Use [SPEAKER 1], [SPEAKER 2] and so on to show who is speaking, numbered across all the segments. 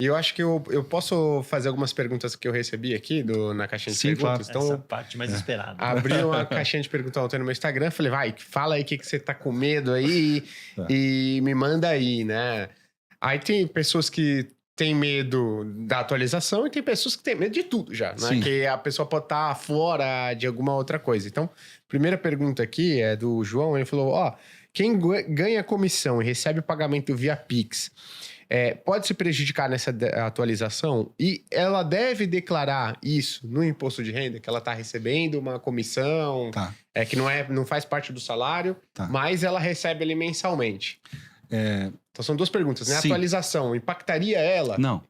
[SPEAKER 1] E eu acho que eu posso fazer algumas perguntas que eu recebi aqui na caixinha de perguntas.
[SPEAKER 2] Claro.
[SPEAKER 1] Então,
[SPEAKER 2] Essa parte mais esperada.
[SPEAKER 1] Abri uma caixinha de perguntas ontem no meu Instagram, falei, vai, fala aí o que você tá com medo aí e me manda aí, né? Aí tem pessoas que têm medo da atualização e tem pessoas que têm medo de tudo já, né? Que a pessoa pode estar fora de alguma outra coisa. Então, primeira pergunta aqui é do João, ele falou, quem ganha comissão e recebe o pagamento via Pix, pode se prejudicar nessa atualização e ela deve declarar isso no imposto de renda, que ela está recebendo uma comissão, que não faz parte do salário, mas ela recebe ali mensalmente. Então são duas perguntas, né? A atualização impactaria ela?
[SPEAKER 3] Não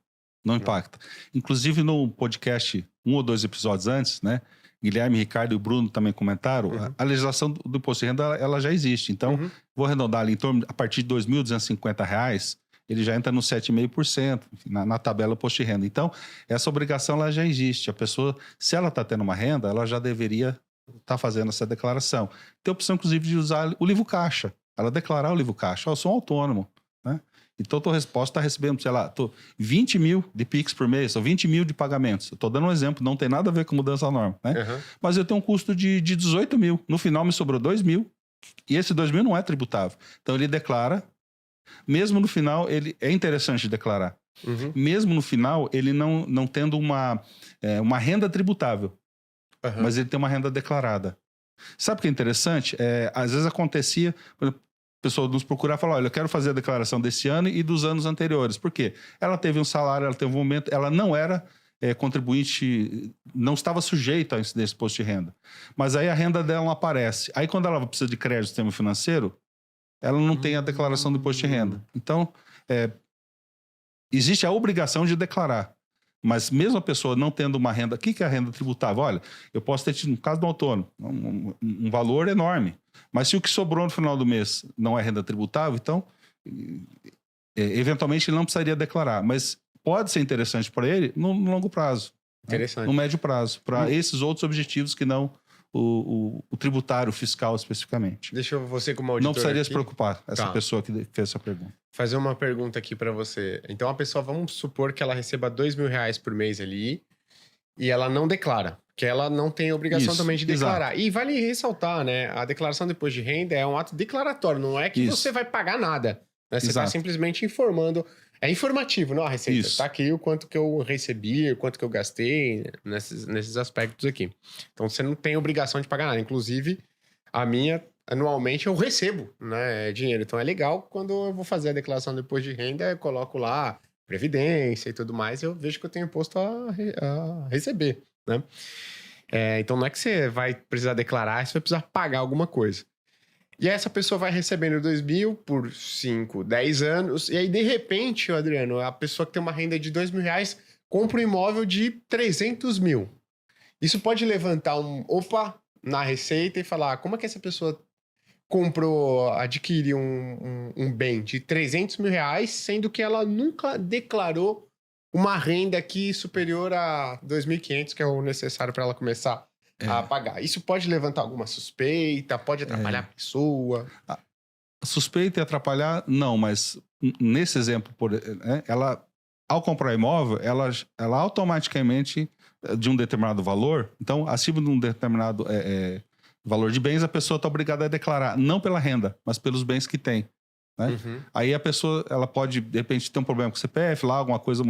[SPEAKER 3] impacta. Inclusive no podcast, 1 ou 2 episódios antes, né? Guilherme, Ricardo e o Bruno também comentaram, a legislação do imposto de renda ela já existe. Então, vou arredondar ali em torno, a partir de R$ 2.250, ele já entra no 7,5% na tabela imposto de renda. Então, essa obrigação ela já existe. A pessoa, se ela está tendo uma renda, ela já deveria estar fazendo essa declaração. Tem a opção, inclusive, de usar o livro caixa. Ela declarar o livro caixa. Eu sou um autônomo, né? Então, posso estar recebendo, sei lá, 20 mil de PIX por mês, ou 20 mil de pagamentos. Estou dando um exemplo, não tem nada a ver com mudança da norma, né? Mas eu tenho um custo de 18 mil. No final, me sobrou 2 mil. E esse 2 mil não é tributável. Então, ele declara. Mesmo no final, ele é interessante declarar. Mesmo no final, ele não tendo uma renda tributável, mas ele tem uma renda declarada. Sabe o que é interessante? Às vezes acontecia, a pessoa nos procurar e falar, olha, eu quero fazer a declaração desse ano e dos anos anteriores. Por quê? Ela teve um salário, ela teve um momento, ela não era contribuinte, não estava sujeita a incidência de imposto de renda. Mas aí a renda dela não aparece. Aí quando ela precisa de crédito do sistema financeiro, ela não tem a declaração do imposto de renda. Então, existe a obrigação de declarar. Mas mesmo a pessoa não tendo uma renda... O que é a renda tributável? Olha, eu posso ter tido, no caso do autônomo, um valor enorme. Mas se o que sobrou no final do mês não é renda tributável, então, eventualmente, ele não precisaria declarar. Mas pode ser interessante para ele no longo prazo.
[SPEAKER 1] Interessante.
[SPEAKER 3] No médio prazo. Para esses outros objetivos que não... O tributário fiscal especificamente.
[SPEAKER 1] Deixa você como auditor
[SPEAKER 3] não precisaria
[SPEAKER 1] aqui
[SPEAKER 3] se preocupar, essa pessoa que fez essa pergunta.
[SPEAKER 1] Fazer uma pergunta aqui para você. Então a pessoa, vamos supor que ela receba R$2.000 por mês ali e ela não declara, que ela não tem obrigação também de declarar. Exato. E vale ressaltar, né? A declaração do imposto de renda é um ato declaratório, não é que você vai pagar nada. Né? Você está simplesmente informando. É informativo, não a receita. Tá aqui o quanto que eu recebi, o quanto que eu gastei nesses aspectos aqui. Então, você não tem obrigação de pagar nada. Inclusive, a minha, anualmente, eu recebo, né, dinheiro. Então, é legal quando eu vou fazer a declaração do imposto de renda, eu coloco lá previdência e tudo mais, eu vejo que eu tenho imposto a receber, né? Então, não é que você vai precisar declarar, você vai precisar pagar alguma coisa. E aí essa pessoa vai recebendo 2 mil por 5, 10 anos. E aí, de repente, Adriano, a pessoa que tem uma renda de R$2.000 compra um imóvel de 300 mil. Isso pode levantar na receita e falar, como é que essa pessoa adquiriu um bem de R$300.000, sendo que ela nunca declarou uma renda aqui superior a 2.500, que é o necessário para ela começar a pagar. Isso pode levantar alguma suspeita, pode atrapalhar a pessoa?
[SPEAKER 3] A suspeita e atrapalhar, não, mas nesse exemplo, ela, ao comprar imóvel, ela automaticamente, de um determinado valor, então, acima de um determinado valor de bens, a pessoa está obrigada a declarar, não pela renda, mas pelos bens que tem. Né? Aí a pessoa, ela pode, de repente, ter um problema com o CPF, lá, alguma coisa,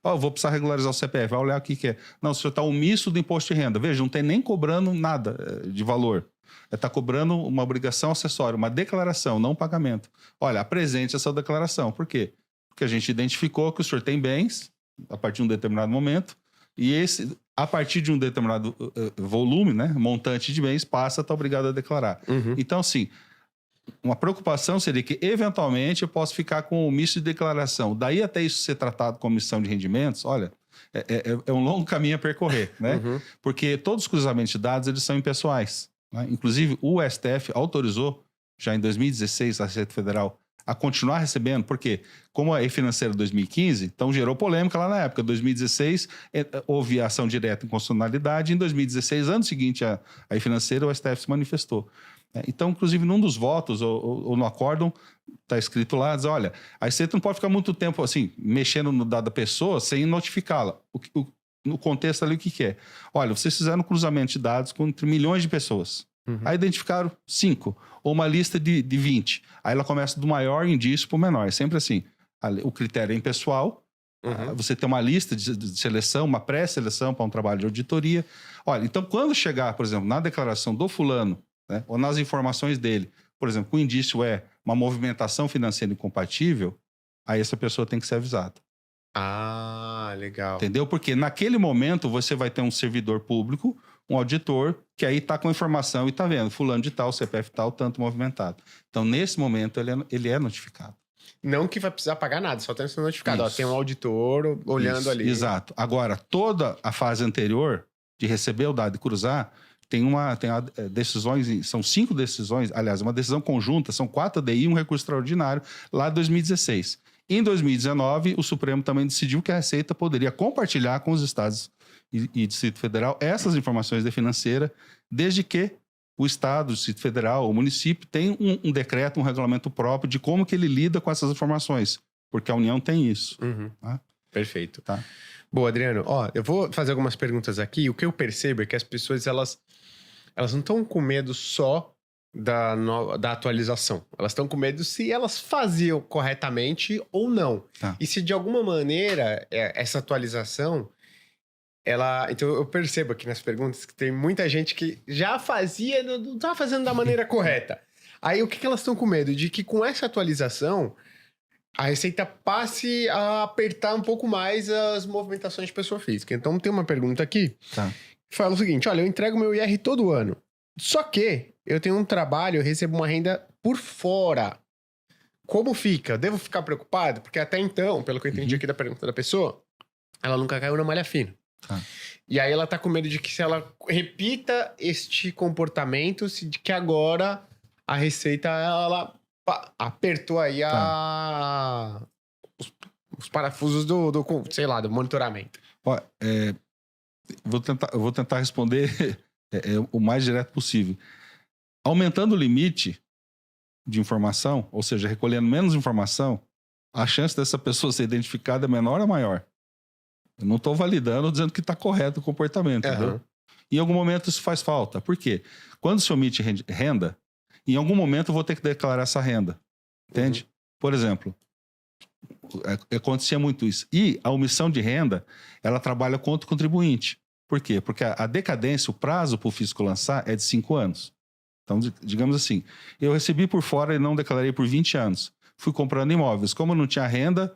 [SPEAKER 3] vou precisar regularizar o CPF, vai olhar o que é. Não, você está omisso do imposto de renda. Veja, não tem nem cobrando nada de valor. Está cobrando uma obrigação acessória, uma declaração, não um pagamento. Olha, apresente essa declaração. Por quê? Porque a gente identificou que o senhor tem bens, a partir de um determinado momento, e a partir de um determinado volume, né, montante de bens, passa a estar obrigado a declarar. Então, assim, uma preocupação seria que, eventualmente, eu posso ficar com omisso de declaração. Daí até isso ser tratado como omissão de rendimentos, olha, é um longo caminho a percorrer, né? Porque todos os cruzamentos de dados, eles são impessoais. Né? Inclusive, o STF autorizou, já em 2016, a Receita Federal, a continuar recebendo, porque como a E-Financeira 2015, então gerou polêmica lá na época. Em 2016, houve ação direta em constitucionalidade. Em 2016, ano seguinte, a E-Financeira, o STF se manifestou. Então, inclusive, num dos votos ou no acórdão, está escrito lá, diz, olha, a Receita não pode ficar muito tempo assim, mexendo no dado da pessoa sem notificá-la. No contexto ali, o que é? Olha, vocês fizeram um cruzamento de dados entre milhões de pessoas. Aí identificaram 5, ou uma lista de 20. Aí ela começa do maior indício para o menor. É sempre assim. O critério é impessoal. Você tem uma lista de seleção, uma pré-seleção para um trabalho de auditoria. Olha, então quando chegar, por exemplo, na declaração do fulano, né, ou nas informações dele, por exemplo, o indício é uma movimentação financeira incompatível, aí essa pessoa tem que ser avisada.
[SPEAKER 1] Ah, legal.
[SPEAKER 3] Entendeu? Porque naquele momento você vai ter um servidor público, um auditor, que aí está com a informação e está vendo, fulano de tal, CPF tal, tanto movimentado. Então, nesse momento, ele é notificado.
[SPEAKER 1] Não que vai precisar pagar nada, só tem que ser notificado. Ó, tem um auditor olhando ali.
[SPEAKER 3] Exato. Agora, toda a fase anterior de receber o dado e cruzar, tem decisões, são 5 decisões, aliás, uma decisão conjunta, são 4 ADI e um recurso extraordinário, lá de 2016. Em 2019, o Supremo também decidiu que a Receita poderia compartilhar com os estados e Distrito Federal essas informações de financeira, desde que o estado, o Distrito Federal, o município tem um decreto, um regulamento próprio de como que ele lida com essas informações, porque a União tem isso. Tá?
[SPEAKER 1] Perfeito.
[SPEAKER 3] Tá.
[SPEAKER 1] Boa, Adriano. Ó, eu vou fazer algumas perguntas aqui. O que eu percebo é que as pessoas, elas não estão com medo só da atualização. Elas estão com medo se elas faziam corretamente ou não.
[SPEAKER 3] Tá.
[SPEAKER 1] E se de alguma maneira essa atualização, então eu percebo aqui nas perguntas que tem muita gente que já fazia, não estava fazendo da maneira correta. Aí o que elas estão com medo? De que com essa atualização a Receita passe a apertar um pouco mais as movimentações de pessoa física. Então tem uma pergunta aqui que fala o seguinte: olha, eu entrego meu IR todo ano. Só que eu tenho um trabalho, eu recebo uma renda por fora. Como fica? Devo ficar preocupado? Porque até então, pelo que eu entendi aqui da pergunta da pessoa, ela nunca caiu na malha fina. E aí ela tá com medo de que se ela repita este comportamento, de que agora a Receita, ela apertou aí os parafusos do monitoramento.
[SPEAKER 3] Ó, eu vou tentar responder o mais direto possível. Aumentando o limite de informação, ou seja, recolhendo menos informação, a chance dessa pessoa ser identificada é menor ou maior? Eu não estou validando, dizendo que está correto o comportamento, entendeu? Em algum momento isso faz falta. Por quê? Quando se omite renda, em algum momento eu vou ter que declarar essa renda. Entende? Por exemplo, acontecia muito isso. E a omissão de renda, ela trabalha contra o contribuinte. Por quê? Porque a decadência, o prazo para o fisco lançar é de 5 anos. Então, digamos assim, eu recebi por fora e não declarei por 20 anos. Fui comprando imóveis. Como eu não tinha renda,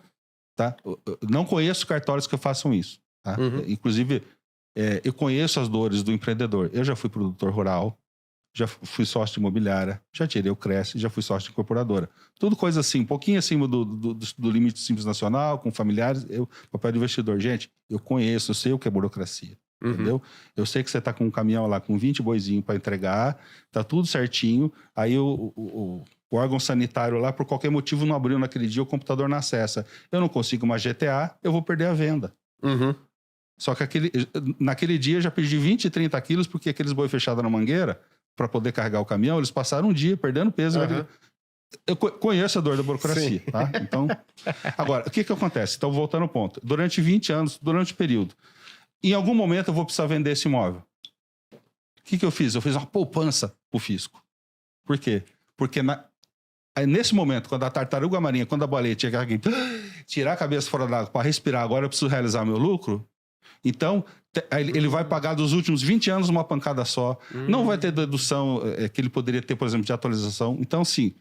[SPEAKER 3] tá? Eu não conheço cartórios que façam isso. Tá? Inclusive, eu conheço as dores do empreendedor. Eu já fui produtor rural, já fui sócio de imobiliária, já tirei o Cresce, já fui sócio de incorporadora. Tudo coisa assim, um pouquinho acima do limite Simples Nacional, com familiares, papel de investidor. Gente, eu conheço, eu sei o que é burocracia. Entendeu? Eu sei que você tá com um caminhão lá com 20 boizinhos para entregar, tá tudo certinho, aí o órgão sanitário lá, por qualquer motivo, não abriu naquele dia, o computador não acessa. Eu não consigo uma GTA, eu vou perder a venda. Só que naquele dia eu já perdi 20, 30 quilos, porque aqueles boi fechados na mangueira, para poder carregar o caminhão, eles passaram um dia perdendo peso. Eu conheço a dor da burocracia, tá? Então, agora, o que acontece? Então, voltando ao ponto. Durante 20 anos, durante o período, em algum momento eu vou precisar vender esse imóvel. O que eu fiz? Eu fiz uma poupança pro fisco. Por quê? Porque aí, nesse momento, quando a tartaruga marinha, quando a baleia tinha que tirar a cabeça fora d'água para respirar, agora eu preciso realizar meu lucro, então ele vai pagar dos últimos 20 anos uma pancada só. Não vai ter dedução que ele poderia ter, por exemplo, de atualização. Então, sim,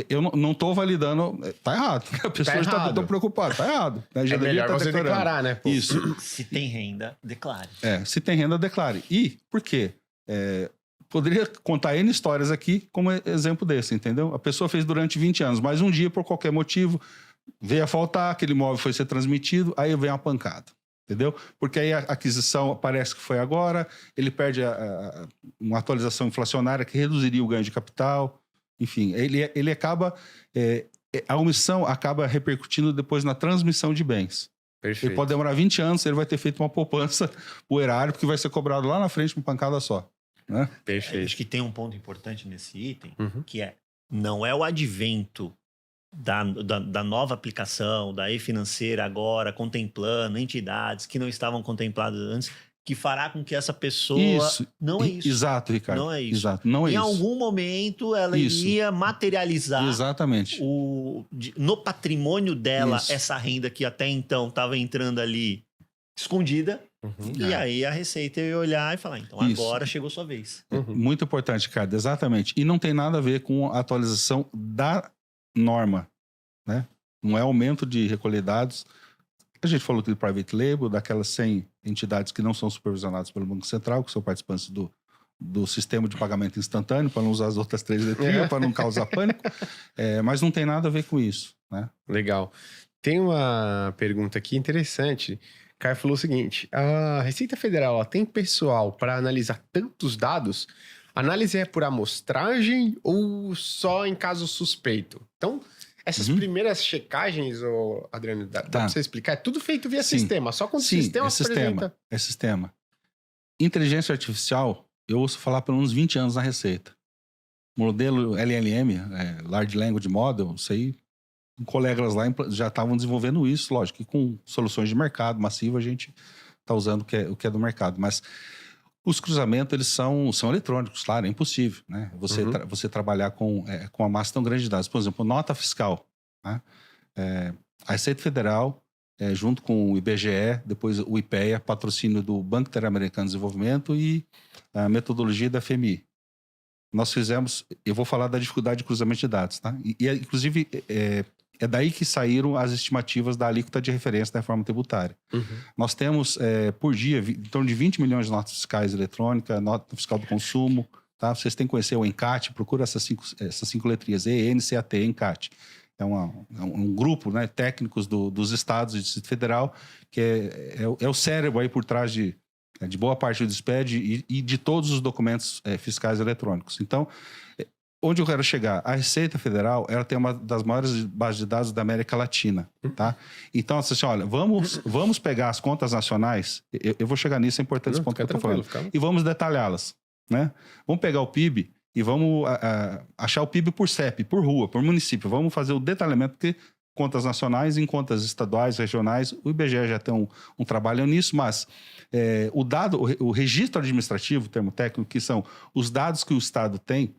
[SPEAKER 3] eu não estou validando. Tá errado. A pessoa está tão preocupada. Tá errado. Já
[SPEAKER 1] melhor você declarar, né? Pô?
[SPEAKER 3] Isso.
[SPEAKER 2] Se tem renda, declare.
[SPEAKER 3] Se tem renda, declare. E por quê? Poderia contar N histórias aqui como exemplo desse, entendeu? A pessoa fez durante 20 anos, mas um dia, por qualquer motivo, veio a faltar, aquele imóvel foi ser transmitido, aí vem uma pancada. Entendeu? Porque aí a aquisição parece que foi agora, ele perde uma atualização inflacionária que reduziria o ganho de capital. Enfim, ele acaba... a omissão acaba repercutindo depois na transmissão de bens.
[SPEAKER 1] Perfeito.
[SPEAKER 3] Ele pode demorar 20 anos, ele vai ter feito uma poupança, o erário, porque vai ser cobrado lá na frente uma pancada só. né?
[SPEAKER 1] Perfeito.
[SPEAKER 2] Acho que tem um ponto importante nesse item, que não é o advento da nova aplicação, da e-financeira agora, contemplando entidades que não estavam contempladas antes, que fará com que essa pessoa... Não é isso.
[SPEAKER 3] Exato, Ricardo.
[SPEAKER 2] Não é isso.
[SPEAKER 3] Exato, não é
[SPEAKER 2] em
[SPEAKER 3] isso.
[SPEAKER 2] algum momento ela iria materializar
[SPEAKER 3] exatamente
[SPEAKER 2] no patrimônio dela
[SPEAKER 3] isso.
[SPEAKER 2] essa renda que até então estava entrando ali escondida. E aí a Receita ia olhar e falar, então agora chegou sua vez.
[SPEAKER 3] Muito importante, Ricardo, exatamente. E não tem nada a ver com a atualização da norma, né? Não é aumento de recolher dados. A gente falou de private label, daquelas 100 entidades que não são supervisionadas pelo Banco Central, que são participantes do sistema de pagamento instantâneo, para não usar as outras 3 letrinhas, para não causar pânico. Mas não tem nada a ver com isso, né?
[SPEAKER 1] Legal. Tem uma pergunta aqui interessante. Caio falou o seguinte: a Receita Federal tem pessoal para analisar tantos dados? A análise é por amostragem ou só em caso suspeito? Então, essas primeiras checagens, Adriano, dá para você explicar? É tudo feito via sistema, só quando o sistema apresenta...
[SPEAKER 3] É sistema. Inteligência artificial, eu ouço falar por uns 20 anos na Receita. Modelo LLM, Large Language Model, isso aí, colegas lá já estavam desenvolvendo isso, lógico, que com soluções de mercado massivo a gente está usando o que é do mercado, mas os cruzamentos, eles são eletrônicos, claro, é impossível, né? Você trabalhar com uma massa tão grande de dados. Por exemplo, nota fiscal, né? A Receita Federal, junto com o IBGE, depois o IPEA, patrocínio do Banco Interamericano de Desenvolvimento e a metodologia da FMI. Nós fizemos, eu vou falar da dificuldade de cruzamento de dados, tá? Inclusive, é daí que saíram as estimativas da alíquota de referência da reforma tributária. Nós temos, por dia, em torno de 20 milhões de notas fiscais eletrônicas, nota fiscal do consumo, tá? Vocês têm que conhecer o ENCAT, procura essas cinco letrinhas, ENCAT, ENCAT. É um grupo, né, técnicos dos estados e do Distrito Federal, que é o cérebro aí por trás de boa parte do SPED e de todos os documentos fiscais eletrônicos. Então, onde eu quero chegar? A Receita Federal, ela tem uma das maiores bases de dados da América Latina, tá? Então, assim, olha, vamos pegar as contas nacionais, eu vou chegar nisso, é importante esse ponto que eu estou falando, e vamos detalhá-las, né? Vamos pegar o PIB e vamos achar o PIB por CEP, por rua, por município. Vamos fazer o detalhamento, porque contas nacionais em contas estaduais, regionais, o IBGE já tem um trabalho nisso, mas o registro administrativo, termo técnico, que são os dados que o Estado tem,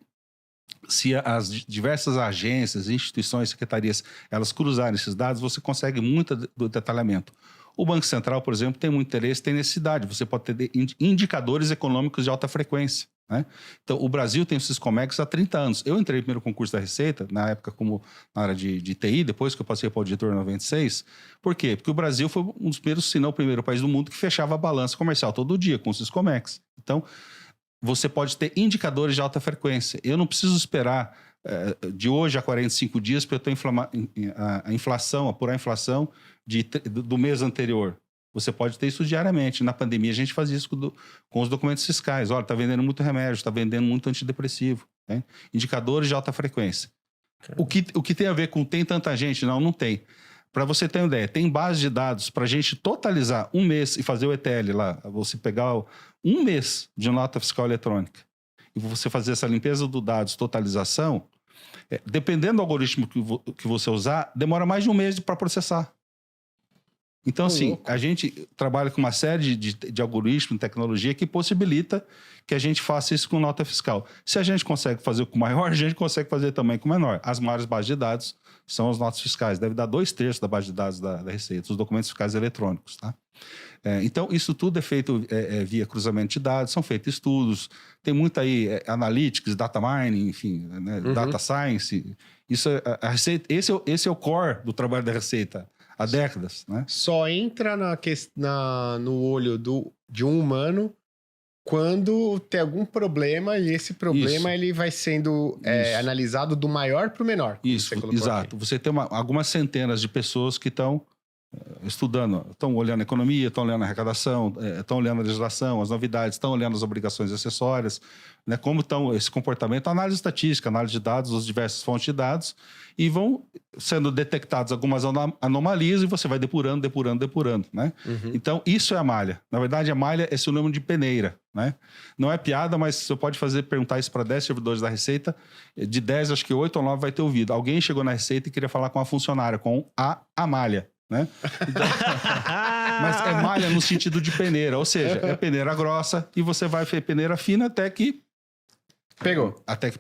[SPEAKER 3] se as diversas agências, instituições, secretarias, elas cruzarem esses dados, você consegue muito do detalhamento. O Banco Central, por exemplo, tem muito interesse, tem necessidade. Você pode ter indicadores econômicos de alta frequência, né? Então, o Brasil tem o Siscomex há 30 anos. Eu entrei no primeiro concurso da Receita, na época como na área de TI, depois que eu passei para o auditor em 96. Por quê? Porque o Brasil foi um dos primeiros, se não o primeiro país do mundo que fechava a balança comercial todo dia com o Siscomex. Então, você pode ter indicadores de alta frequência. Eu não preciso esperar de hoje a 45 dias para eu ter apurar a inflação do mês anterior. Você pode ter isso diariamente. Na pandemia, a gente fazia isso com os documentos fiscais. Olha, está vendendo muito remédio, está vendendo muito antidepressivo. Né? Indicadores de alta frequência. O que tem a ver com tem tanta gente? Não tem. Para você ter uma ideia, tem base de dados para a gente totalizar um mês e fazer o ETL lá. Você pegar um mês de nota fiscal eletrônica e você fazer essa limpeza dos dados, totalização, dependendo do algoritmo que você usar, demora mais de um mês para processar. Então, assim, a gente trabalha com uma série de algoritmos, tecnologia que possibilita que a gente faça isso com nota fiscal. Se a gente consegue fazer com maior, a gente consegue fazer também com menor. As maiores bases de dados são as notas fiscais. Deve dar 2/3 da base de dados da Receita, os documentos fiscais eletrônicos, tá? Então, isso tudo é feito via cruzamento de dados, são feitos estudos, tem muito aí analytics, data mining, enfim, né, data science. Isso a Receita, esse é o core do trabalho da Receita há décadas, né?
[SPEAKER 1] Só entra no olho de um humano quando tem algum problema e esse problema ele vai sendo analisado do maior para o menor.
[SPEAKER 3] Isso, exato. Aqui. Você tem algumas centenas de pessoas que estão estudando, estão olhando a economia, estão olhando a arrecadação, estão olhando a legislação, as novidades, estão olhando as obrigações acessórias, né, como estão esse comportamento, análise estatística, análise de dados, as diversas fontes de dados, e vão sendo detectadas algumas anomalias e você vai depurando, né? Então, isso é a malha. Na verdade, a malha é sinônimo de peneira, né? Não é piada, mas você pode perguntar isso para 10 servidores da Receita, de 10, acho que 8 ou 9 vai ter ouvido. Alguém chegou na Receita e queria falar com a funcionária, com a malha. Né? Então, mas é malha no sentido de peneira, ou seja, é peneira grossa e você vai peneira fina até que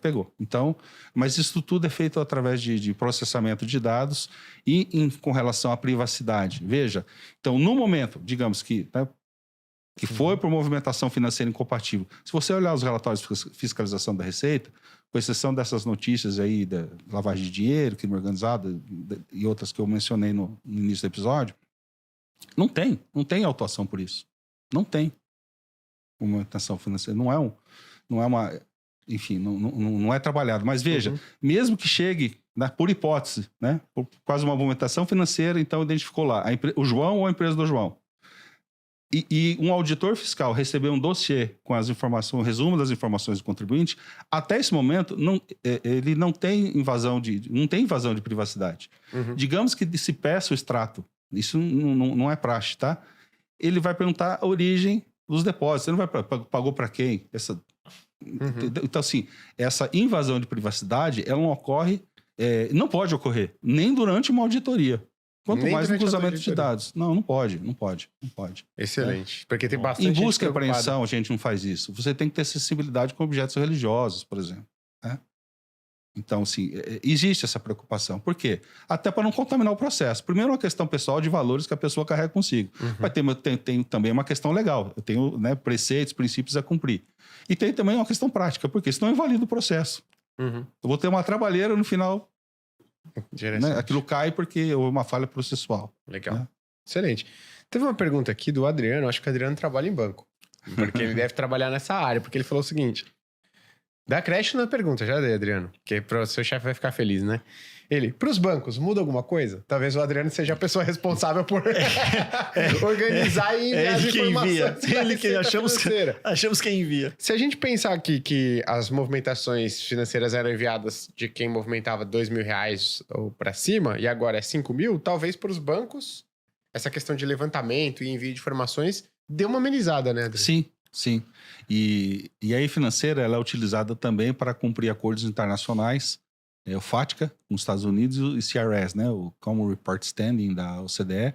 [SPEAKER 3] pegou. Então, mas isso tudo é feito através de processamento de dados e com relação à privacidade. Veja, então no momento, digamos que, né, que foi por movimentação financeira incompatível, se você olhar os relatórios de fiscalização da Receita, com exceção dessas notícias aí da lavagem de dinheiro, crime organizado e outras que eu mencionei no início do episódio, não tem autuação por isso. Não tem movimentação financeira. Não é uma... Enfim, não é trabalhado. Mas veja, mesmo que chegue, né, por hipótese, né, por quase uma movimentação financeira, então identificou lá o João ou a empresa do João. E um auditor fiscal receber um dossiê com as informações, um resumo das informações do contribuinte, até esse momento, ele não tem invasão de privacidade. Digamos que se peça o extrato, isso não é praxe, tá? Ele vai perguntar a origem dos depósitos, ele não vai pagou para quem? Então, assim, essa invasão de privacidade, ela não ocorre, não pode ocorrer, nem durante uma auditoria. Quanto nem mais no cruzamento de dados. Não pode.
[SPEAKER 1] Excelente. Porque tem bastante.
[SPEAKER 3] Em busca e apreensão, a gente não faz isso. Você tem que ter acessibilidade com objetos religiosos, por exemplo. Né? Então, assim, existe essa preocupação. Por quê? Até para não contaminar o processo. Primeiro, uma questão pessoal de valores que a pessoa carrega consigo. Mas tem também uma questão legal. Eu tenho, né, preceitos, princípios a cumprir. E tem também uma questão prática, porque senão invalida o processo. Eu vou ter uma trabalheira no final. Né? Aquilo cai porque houve uma falha processual.
[SPEAKER 1] Legal. Né? Excelente. Teve uma pergunta aqui do Adriano. Acho que o Adriano trabalha em banco. Porque ele deve trabalhar nessa área. Porque ele falou o seguinte... Dá crédito na pergunta, já dei, Adriano. Que para o seu chefe vai ficar feliz, né? Ele, para os bancos, muda alguma coisa? Talvez o Adriano seja a pessoa responsável por organizar e enviar as informações.
[SPEAKER 2] Ele que achamos que envia.
[SPEAKER 1] Se a gente pensar aqui que as movimentações financeiras eram enviadas de quem movimentava R$2.000 ou para cima, e agora é 5 mil, talvez para os bancos, essa questão de levantamento e envio de informações deu uma amenizada, né, Adriano?
[SPEAKER 3] Sim. E a E-Financeira ela é utilizada também para cumprir acordos internacionais, o FATCA, nos Estados Unidos, e o CRS, né, o Common Report Standing da OCDE.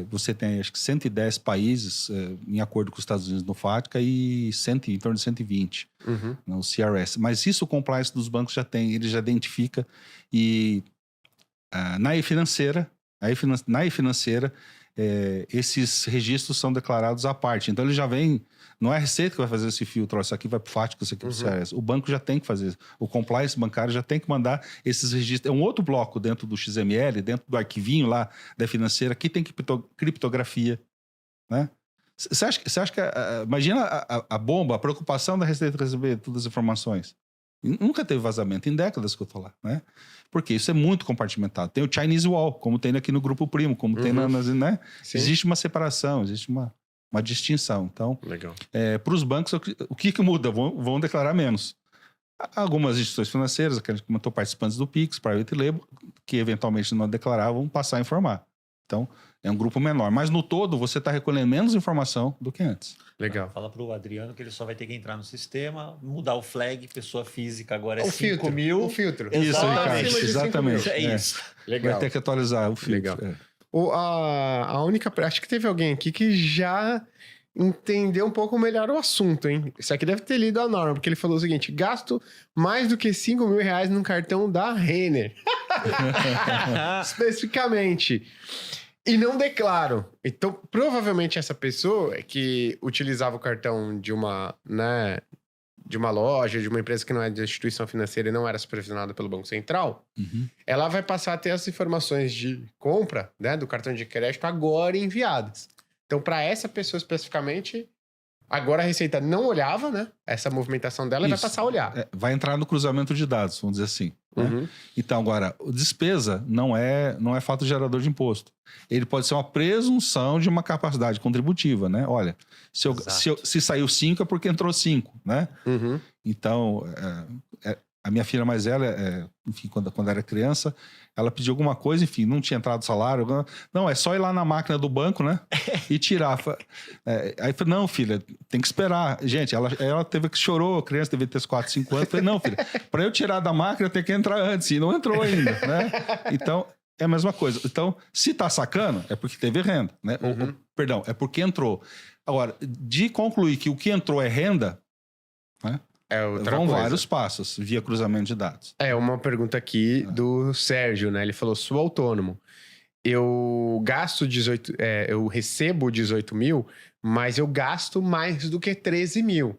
[SPEAKER 3] Você tem, acho que 110 países em acordo com os Estados Unidos no FATCA e em torno de 120 no CRS. Mas isso o compliance dos bancos já tem, ele já identifica. E na E-Financeira, esses registros são declarados à parte. Então, ele já vem... Não é a Receita que vai fazer esse filtro. Isso aqui vai para o FATCA, isso aqui para o CRS. O banco já tem que fazer. O compliance bancário já tem que mandar esses registros. É um outro bloco dentro do XML, dentro do arquivinho lá da financeira, que tem criptografia. Né? Você acha que... imagina a bomba, a preocupação da Receita receber todas as informações. Nunca teve vazamento, em décadas que eu tô lá, né? Porque isso é muito compartimentado. Tem o Chinese Wall, como tem aqui no Grupo Primo, como tem né? Existe uma separação, existe uma distinção. Então, para os bancos, o que muda? Vão declarar menos. Algumas instituições financeiras, aqueles que comentou, participantes do PIX, Private Label, que eventualmente não declaravam, vão passar a informar. Então, é um grupo menor. Mas no todo, você está recolhendo menos informação do que antes.
[SPEAKER 1] Legal.
[SPEAKER 2] Fala para o Adriano que ele só vai ter que entrar no sistema, mudar o flag, pessoa física agora é 5 mil.
[SPEAKER 1] O filtro.
[SPEAKER 3] Isso, Ricardo. Exatamente.
[SPEAKER 2] É isso.
[SPEAKER 1] Legal.
[SPEAKER 3] Vai ter que atualizar o filtro.
[SPEAKER 1] Legal. A única... Acho que teve alguém aqui que já entendeu um pouco melhor o assunto, hein? Isso aqui deve ter lido a norma, porque ele falou o seguinte: gasto mais do que R$5.000 num cartão da Renner. Especificamente. E não declaro. Então, provavelmente essa pessoa que utilizava o cartão de uma, né, de uma loja, de uma empresa que não é de instituição financeira e não era supervisionada pelo Banco Central, ela vai passar a ter as informações de compra, né, do cartão de crédito agora enviadas. Então, para essa pessoa especificamente, agora a Receita não olhava, né, essa movimentação dela e vai passar a olhar.
[SPEAKER 3] Vai entrar no cruzamento de dados, vamos dizer assim. Né? Então, agora, despesa não é fato gerador de imposto. Ele pode ser uma presunção de uma capacidade contributiva, né? Olha, se saiu 5 é porque entrou 5, né? Então, a minha filha mais velha, enfim, quando era criança, ela pediu alguma coisa, enfim, não tinha entrado salário. Não, é só ir lá na máquina do banco, né? E tirar. Aí eu falei, não, filha, tem que esperar. Gente, ela teve que chorou, a criança devia ter 4, 5 anos. Eu falei, não, filha, para eu tirar da máquina, eu tenho que entrar antes. E não entrou ainda, né? Então, é a mesma coisa. Então, se tá sacando, é porque teve renda, né? Perdão, é porque entrou. Agora, de concluir que o que entrou é renda, né? Vão vários passos via cruzamento de dados.
[SPEAKER 1] Uma pergunta aqui do Sérgio, né? Ele falou, sou autônomo. Eu gasto eu recebo 18 mil, mas eu gasto mais do que 13 mil.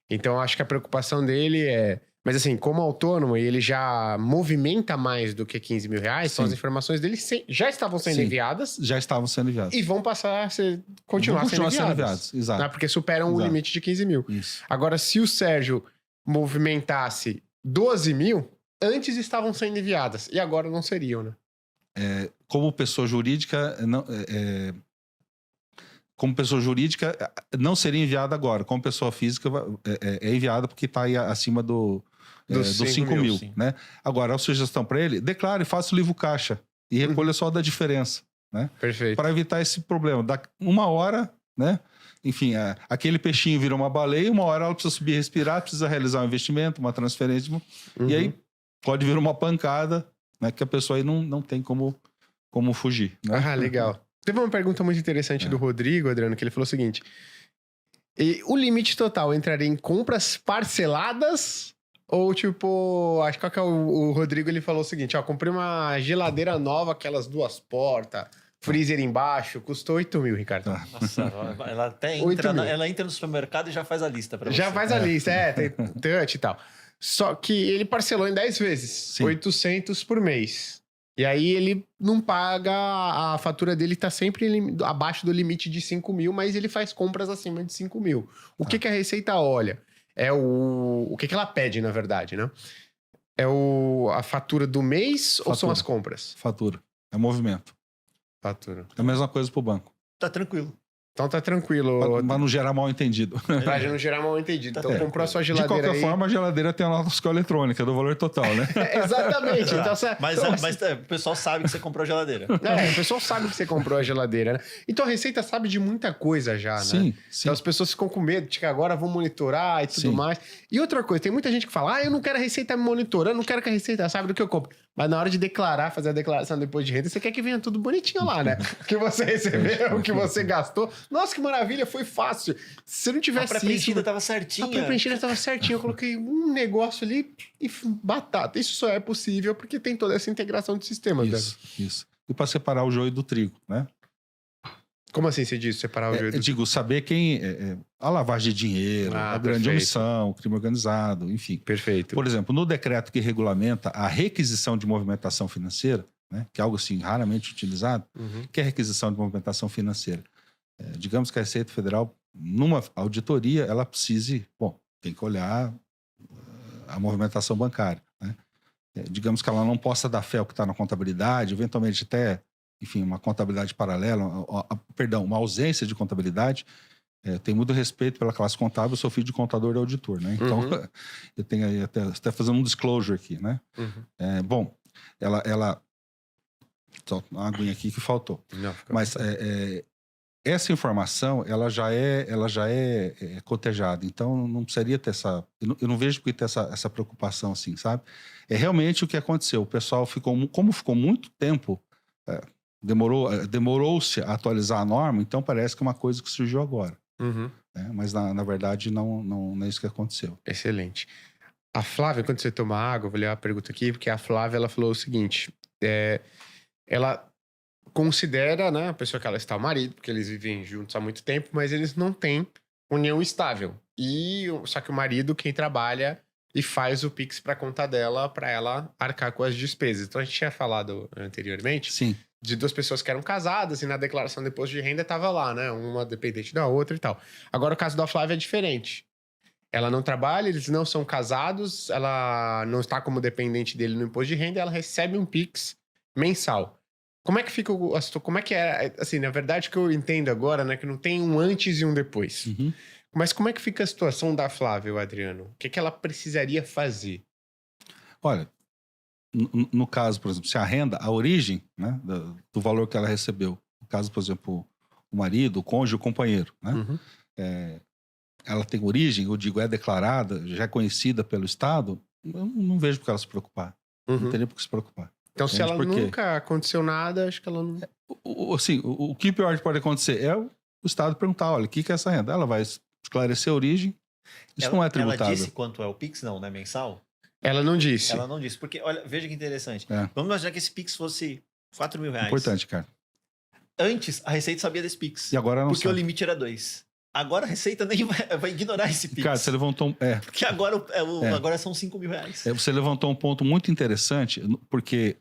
[SPEAKER 1] Então, acho que a preocupação dele é... Mas assim, como autônomo, ele já movimenta mais do que 15 mil reais, então as informações dele já estavam sendo enviadas.
[SPEAKER 3] Já estavam sendo enviadas.
[SPEAKER 1] E vão passar a continuar sendo enviadas.
[SPEAKER 3] Exato.
[SPEAKER 1] Né? Porque superam o limite de 15 mil.
[SPEAKER 3] Isso.
[SPEAKER 1] Agora, se o Sérgio movimentasse 12 mil, antes estavam sendo enviadas. E agora não seriam, né?
[SPEAKER 3] Como pessoa jurídica... Como pessoa jurídica, não seria enviada agora. Como pessoa física, é enviada porque está aí acima dos 5 mil. Né? Agora, a sugestão para ele, declare, faça o livro caixa e recolha só da diferença. Né?
[SPEAKER 1] Perfeito.
[SPEAKER 3] Para evitar esse problema. Da uma hora, né? Enfim, aquele peixinho vira uma baleia, uma hora ela precisa subir e respirar, precisa realizar um investimento, uma transferência, e aí pode vir uma pancada, né? Que a pessoa aí não tem como fugir. Né?
[SPEAKER 1] Ah, legal. Teve uma pergunta muito interessante do Rodrigo, Adriano, que ele falou o seguinte: o limite total entraria em compras parceladas? Ou tipo, acho que o Rodrigo ele falou o seguinte: comprei uma geladeira nova, aquelas 2 portas, freezer embaixo, custou 8 mil, Ricardo.
[SPEAKER 2] Nossa, ela até entra no supermercado e já faz a lista pra você.
[SPEAKER 1] Já faz a lista, tem touch e tal. Só que ele parcelou em 10 vezes, 800 por mês. E aí ele não paga, a fatura dele tá sempre abaixo do limite de 5 mil, mas ele faz compras acima de 5 mil. O que a Receita olha? O que ela pede, na verdade, né? É a fatura do mês ou são as compras?
[SPEAKER 3] Fatura. É movimento.
[SPEAKER 1] Fatura.
[SPEAKER 3] É a mesma coisa pro banco.
[SPEAKER 2] Tá tranquilo.
[SPEAKER 1] Então tá tranquilo.
[SPEAKER 3] Pra não gerar mal entendido.
[SPEAKER 1] Pra não gerar mal entendido. Então comprou a sua geladeira.
[SPEAKER 3] De qualquer forma, a geladeira tem a nota fiscal eletrônica do valor total, né?
[SPEAKER 1] Exatamente. Então,
[SPEAKER 2] mas o pessoal sabe que você comprou a geladeira.
[SPEAKER 1] O pessoal sabe que você comprou a geladeira, né? Então a Receita sabe de muita coisa já, né?
[SPEAKER 3] Sim.
[SPEAKER 1] Então as pessoas ficam com medo de que agora vão monitorar e tudo mais. E outra coisa, tem muita gente que fala: eu não quero a Receita me monitorando, não quero que a Receita saiba do que eu compro. Mas na hora de declarar, fazer a declaração depois de renda, você quer que venha tudo bonitinho lá, né? O que você recebeu, o que você gastou. Nossa, que maravilha, foi fácil. Se não tivesse
[SPEAKER 2] a pré-preenchida tava certinha.
[SPEAKER 1] A pré-preenchida tava certinha. Eu coloquei um negócio ali e batata. Isso só é possível porque tem toda essa integração de sistemas.
[SPEAKER 3] Isso. E para separar o joio do trigo, né?
[SPEAKER 1] Como assim você diz separar o joio do trigo?
[SPEAKER 3] Eu digo, saber quem... a lavagem de dinheiro, a grande omissão, o crime organizado, enfim.
[SPEAKER 1] Perfeito.
[SPEAKER 3] Por exemplo, no decreto que regulamenta a requisição de movimentação financeira, né, que é algo assim raramente utilizado, que é a requisição de movimentação financeira. Digamos que a Receita Federal, numa auditoria, ela precise... tem que olhar a movimentação bancária, né? Digamos que ela não possa dar fé ao que está na contabilidade, eventualmente até... enfim, uma contabilidade paralela, uma ausência de contabilidade. Tenho muito respeito pela classe contábil, eu sou filho de contador e auditor, né? Então, eu tenho aí até fazendo um disclosure aqui, né? Ela só uma aguinha aqui que faltou.
[SPEAKER 1] Não,
[SPEAKER 3] mas essa informação, ela já é cotejada, então não precisaria ter essa... Eu não vejo porque ter essa preocupação assim, sabe? É realmente o que aconteceu. O pessoal ficou muito tempo... Demorou-se a atualizar a norma, então parece que é uma coisa que surgiu agora. Mas, na verdade, não é isso que aconteceu.
[SPEAKER 1] Excelente. A Flávia, quando você toma água, eu vou ler uma pergunta aqui, porque a Flávia ela falou o seguinte: ela considera, né, a pessoa que ela está o marido, porque eles vivem juntos há muito tempo, mas eles não têm união estável. Só que o marido, quem trabalha e faz o Pix para a conta dela, para ela arcar com as despesas. Então a gente tinha falado anteriormente.
[SPEAKER 3] Sim.
[SPEAKER 1] De 2 pessoas que eram casadas e na declaração de imposto de renda estava lá, né? Uma dependente da outra e tal. Agora o caso da Flávia é diferente. Ela não trabalha, eles não são casados, ela não está como dependente dele no imposto de renda, ela recebe um Pix mensal. Como é que fica como é que é, assim, na verdade que eu entendo agora, né, que não tem um antes e um depois.
[SPEAKER 3] Uhum.
[SPEAKER 1] Mas como é que fica a situação da Flávia, Adriano? O que ela precisaria fazer?
[SPEAKER 3] Olha, no caso, por exemplo, se a renda, a origem, né, do valor que ela recebeu, no caso, por exemplo, o marido, o cônjuge, o companheiro, né, ela tem origem, eu digo, é declarada, já é conhecida pelo Estado, eu não vejo por que ela se preocupar. Não teria por que se preocupar.
[SPEAKER 1] Então, se ela nunca aconteceu nada, acho que ela não...
[SPEAKER 3] Assim, o que pior pode acontecer é o Estado perguntar, olha, o que é essa renda? Ela vai esclarecer a origem, isso não é tributável.
[SPEAKER 2] Ela disse quanto é o Pix, não, né? Mensal?
[SPEAKER 1] Ela não disse.
[SPEAKER 2] Ela não disse, porque, olha, veja que interessante. Vamos imaginar que esse Pix fosse R$4.000.
[SPEAKER 3] Importante, cara.
[SPEAKER 2] Antes, a Receita sabia desse Pix.
[SPEAKER 3] E agora não
[SPEAKER 2] porque
[SPEAKER 3] sabe.
[SPEAKER 2] O limite era 2. Agora a Receita nem vai ignorar esse Pix.
[SPEAKER 3] Cara, você levantou...
[SPEAKER 2] Porque agora, agora são R$5.000.
[SPEAKER 3] Você levantou um ponto muito interessante, porque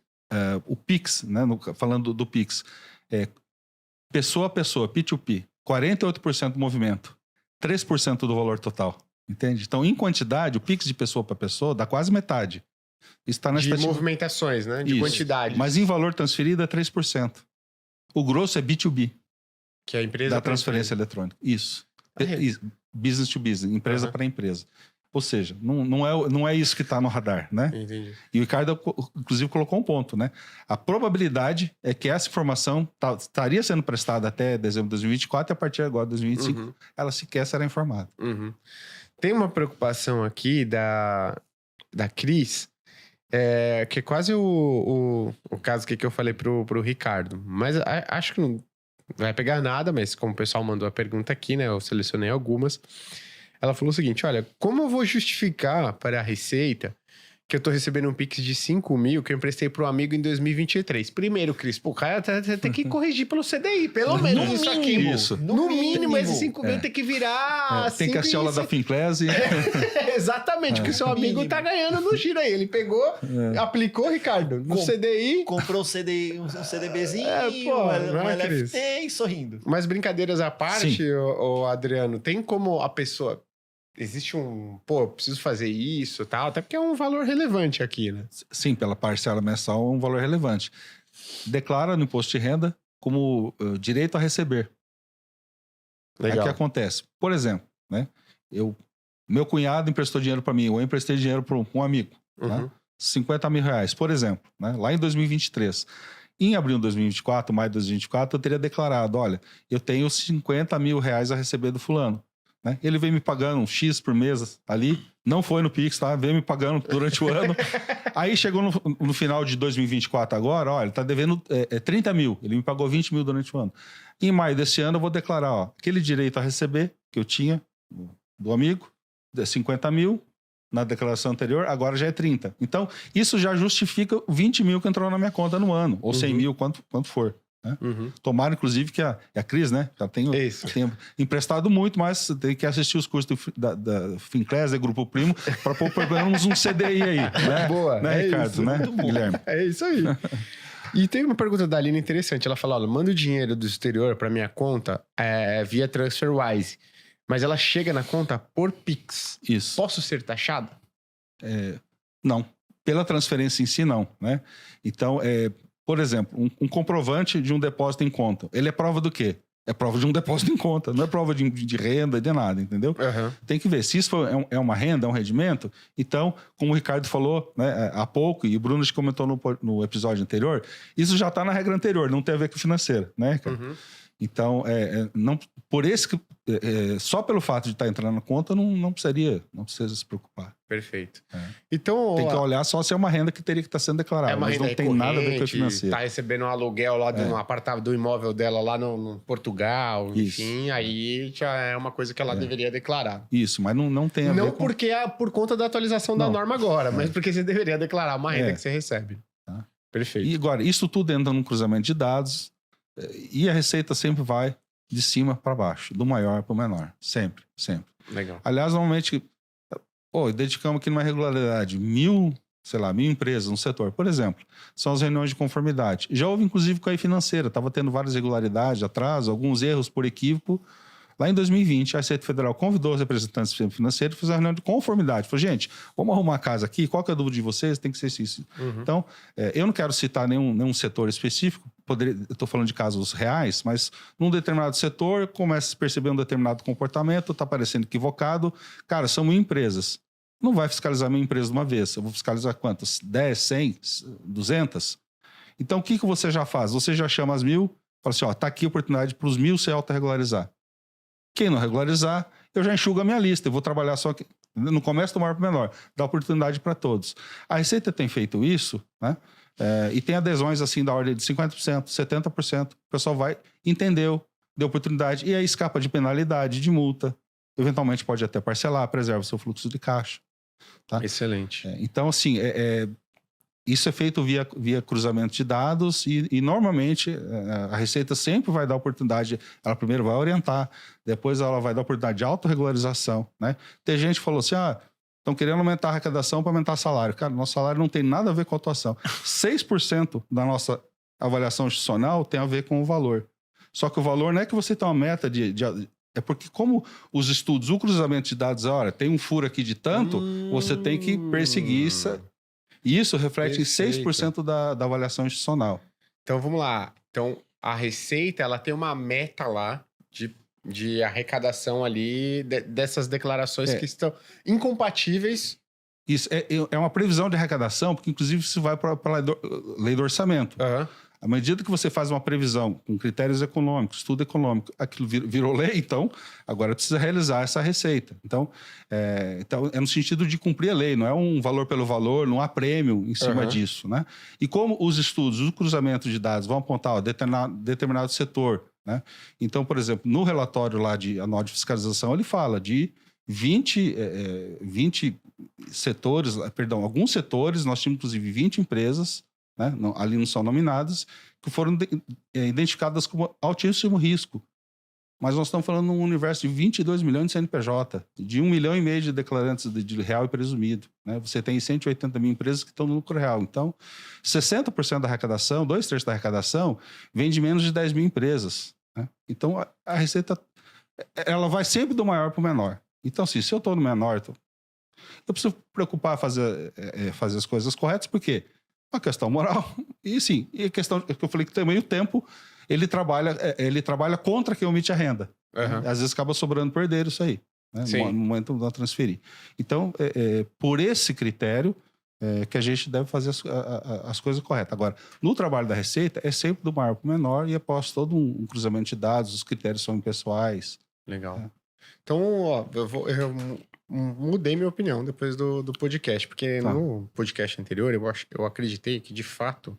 [SPEAKER 3] o Pix, né, falando do Pix, pessoa a pessoa, P2P, 48% do movimento, 3% do valor total. Entende? Então, em quantidade, o Pix de pessoa para pessoa dá quase metade. Está na estatística.
[SPEAKER 1] Movimentações, né? De quantidade.
[SPEAKER 3] Mas em valor transferido é 3%. O grosso é B2B.
[SPEAKER 1] Que é a empresa
[SPEAKER 3] da transferência eletrônica. Isso. Business to business, empresa para empresa. Ou seja, não é isso que está no radar, né?
[SPEAKER 1] Entendi.
[SPEAKER 3] E o Ricardo, inclusive, colocou um ponto, né? A probabilidade é que essa informação estaria sendo prestada até dezembro de 2024 e a partir de agora, de 2025, ela sequer será informada.
[SPEAKER 1] Tem uma preocupação aqui da Cris, que é quase o caso que eu falei pro Ricardo. Mas acho que não vai pegar nada, mas como o pessoal mandou a pergunta aqui, né? Eu selecionei algumas. Ela falou o seguinte, olha, como eu vou justificar para a Receita que eu tô recebendo um Pix de 5 mil que eu emprestei pro amigo em 2023? Primeiro, Cris, pô, cara, tem que corrigir pelo CDI, pelo menos isso aqui.
[SPEAKER 3] Isso.
[SPEAKER 1] No mínimo, esses 5 mil tem que virar...
[SPEAKER 3] Tem que a célula da Finclese.
[SPEAKER 1] Exatamente, que o seu amigo tá ganhando no giro aí. Ele pegou, aplicou, Ricardo, no CDI.
[SPEAKER 2] Comprou um CDBzinho, um LFT e sorrindo.
[SPEAKER 1] Mas brincadeiras à parte, o Adriano, tem como a pessoa... Existe eu preciso fazer isso e tal, até porque é um valor relevante aqui, né?
[SPEAKER 3] Sim, pela parcela mensal é um valor relevante. Declara no imposto de renda como direito a receber. Legal. É o que acontece. Por exemplo, né? Meu cunhado emprestou dinheiro para mim, eu emprestei dinheiro para um amigo, né? 50 mil reais, por exemplo, né? Lá em 2023. Em abril de 2024, maio de 2024, eu teria declarado, olha, eu tenho 50 mil reais a receber do fulano. Né? Ele veio me pagando um X por mês ali, não foi no Pix, tá? Veio me pagando durante o ano. Aí chegou no final de 2024 agora, olha, ele tá devendo 30 mil, ele me pagou 20 mil durante o ano. Em maio desse ano eu vou declarar, aquele direito a receber que eu tinha do amigo, de 50 mil, na declaração anterior, agora já é 30. Então, isso já justifica 20 mil que entrou na minha conta no ano, ou 100 mil, quanto for. Né? Tomara, inclusive, que a Cris, né? Já tem emprestado muito, mas tem que assistir os cursos da Finclese, Grupo Primo, para pôr pelo menos um CDI aí. Né?
[SPEAKER 1] Boa.
[SPEAKER 3] Né, Ricardo?
[SPEAKER 1] Isso,
[SPEAKER 3] né, Guilherme?
[SPEAKER 1] É isso aí. E tem uma pergunta da Aline interessante. Ela fala: olha, manda o dinheiro do exterior para minha conta via TransferWise, mas ela chega na conta por Pix.
[SPEAKER 3] Isso.
[SPEAKER 1] Posso ser taxado?
[SPEAKER 3] Não. Pela transferência em si, não. Né? Então, por exemplo, um comprovante de um depósito em conta. Ele é prova do quê? É prova de um depósito em conta, não é prova de renda, de nada, entendeu? Tem que ver. Se isso é uma renda, é um rendimento, então, como o Ricardo falou, né, há pouco, e o Bruno já comentou no episódio anterior, isso já está na regra anterior, não tem a ver com financeira, né, cara? Então, não, só pelo fato de estar entrando na conta, não precisa se preocupar.
[SPEAKER 1] Perfeito. Então,
[SPEAKER 3] tem que olhar só se é uma renda que teria que estar sendo declarada, mas não tem nada a ver com a financeira.
[SPEAKER 1] Está recebendo um aluguel lá de um apartamento, do imóvel dela lá no Portugal, enfim, aí já é uma coisa que ela deveria declarar.
[SPEAKER 3] Isso, mas não tem a ver com...
[SPEAKER 1] Não porque por conta da atualização da norma agora, mas porque você deveria declarar uma renda que você recebe. Perfeito.
[SPEAKER 3] E agora, isso tudo entra num cruzamento de dados, e a Receita sempre vai de cima para baixo, do maior para o menor. Sempre, sempre.
[SPEAKER 1] Legal.
[SPEAKER 3] Aliás, normalmente, dedicamos aqui numa regularidade, 1.000 empresas no setor, por exemplo, são as reuniões de conformidade. Já houve, inclusive, com a financeira, estava tendo várias irregularidades, atrasos, alguns erros por equívoco, Lá em 2020, a Receita Federal convidou os representantes do sistema financeiro e fez uma reunião de conformidade. Falou, gente, vamos arrumar a casa aqui, qual que é a dúvida de vocês? Tem que ser isso. Então, eu não quero citar nenhum setor específico, eu estou falando de casos reais, mas num determinado setor, começa a perceber um determinado comportamento, está parecendo equivocado. Cara, são 1.000 empresas. Não vai fiscalizar 1.000 empresas de uma vez. Eu vou fiscalizar quantas? 10, 100, 200? Então, o que você já faz? Você já chama as 1.000, fala assim, ó, tá aqui a oportunidade para os 1.000 se autorregularizar. Quem não regularizar, eu já enxugo a minha lista. Eu vou trabalhar só no comércio do maior para o menor. Dá oportunidade para todos. A Receita tem feito isso, né? E tem adesões assim da ordem de 50%, 70%. O pessoal vai, entendeu, deu oportunidade. E aí escapa de penalidade, de multa. Eventualmente pode até parcelar, preserva o seu fluxo de caixa. Tá?
[SPEAKER 1] Excelente.
[SPEAKER 3] Então, assim, isso é feito via cruzamento de dados e normalmente a Receita sempre vai dar oportunidade, ela primeiro vai orientar, depois ela vai dar oportunidade de autorregularização, né? Tem gente que falou assim, estão querendo aumentar a arrecadação para aumentar o salário. Cara, nosso salário não tem nada a ver com a atuação. 6% da nossa avaliação institucional tem a ver com o valor. Só que o valor não é que você tem uma meta é porque como os estudos, o cruzamento de dados, olha, tem um furo aqui de tanto, você tem que perseguir isso. E isso reflete em 6% da avaliação institucional.
[SPEAKER 1] Então, vamos lá. Então, a Receita, ela tem uma meta lá de arrecadação ali dessas declarações que estão incompatíveis.
[SPEAKER 3] Isso é uma previsão de arrecadação, porque inclusive isso vai para a lei do orçamento. À medida que você faz uma previsão com critérios econômicos, estudo econômico, aquilo virou lei, então agora precisa realizar essa receita. Então é no sentido de cumprir a lei, não é um valor pelo valor, não há prêmio em cima disso, né? E como os estudos, o cruzamento de dados vão apontar determinado setor, né? Então, por exemplo, no relatório lá de anual de fiscalização, ele fala de 20 setores, perdão, alguns setores, nós tínhamos inclusive 20 empresas, né? Ali não são nominadas, que foram identificadas como altíssimo risco. Mas nós estamos falando num universo de 22 milhões de CNPJ, de 1,5 milhão de declarantes de real e presumido, né? Você tem 180 mil empresas que estão no lucro real. Então, 60% da arrecadação, 2/3 da arrecadação, vem de menos de 10 mil empresas, né? Então, a Receita, ela vai sempre do maior para o menor. Então, assim, se eu estou no menor, eu preciso preocupar fazer as coisas corretas, porque uma questão moral, e sim, e a questão que eu falei que também o tempo, ele trabalha contra quem omite a renda. Às vezes acaba sobrando por herdeiro isso aí, né? No momento de transferir. Então, por esse critério que a gente deve fazer as coisas corretas. Agora, no trabalho da Receita, é sempre do maior para o menor e após todo um cruzamento de dados, os critérios são impessoais.
[SPEAKER 1] Legal. Então, ó, eu mudei minha opinião depois do podcast, porque no podcast anterior eu acreditei que, de fato,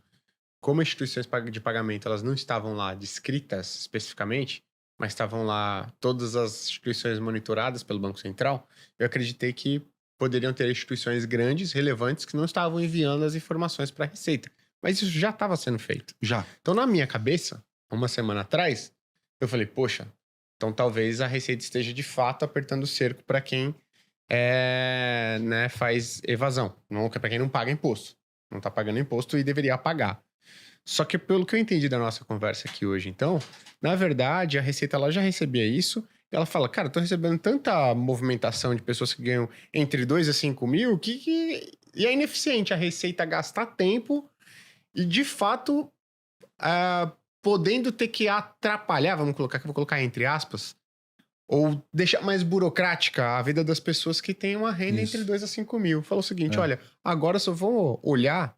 [SPEAKER 1] como instituições de pagamento elas não estavam lá descritas especificamente, mas estavam lá todas as instituições monitoradas pelo Banco Central, eu acreditei que poderiam ter instituições grandes, relevantes, que não estavam enviando as informações para a Receita. Mas isso já estava sendo feito.
[SPEAKER 3] Já.
[SPEAKER 1] Então, na minha cabeça, uma semana atrás, eu falei, poxa, então talvez a Receita esteja de fato apertando o cerco para quem faz evasão. Não, para quem não paga imposto. Não está pagando imposto e deveria pagar. Só que pelo que eu entendi da nossa conversa aqui hoje, então, na verdade, a Receita ela já recebia isso. E ela fala, cara, eu tô recebendo tanta movimentação de pessoas que ganham entre 2 a 5 mil e é ineficiente a Receita gastar tempo e, de fato, podendo ter que atrapalhar, vou colocar entre aspas, ou deixar mais burocrática a vida das pessoas que têm uma renda entre 2 a 5 mil. Falou o seguinte, olha, agora eu só vou olhar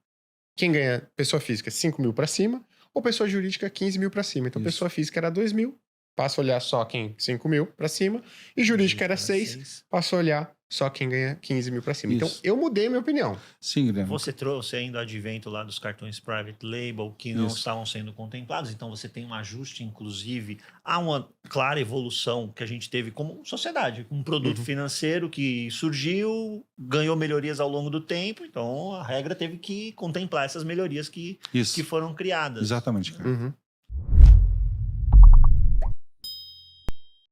[SPEAKER 1] quem ganha pessoa física 5 mil para cima ou pessoa jurídica 15 mil para cima. Então, pessoa física era 2 mil, passa a olhar só quem 5 mil para cima, e jurídica era 6, passa a olhar só quem ganha 15 mil para cima. Isso. Então, eu mudei a minha opinião.
[SPEAKER 3] Sim, Guilherme.
[SPEAKER 2] Você trouxe ainda o advento lá dos cartões private label que não estavam sendo contemplados, então você tem um ajuste, inclusive, há uma clara evolução que a gente teve como sociedade, um produto financeiro que surgiu, ganhou melhorias ao longo do tempo, então a regra teve que contemplar essas melhorias que foram criadas.
[SPEAKER 3] Exatamente.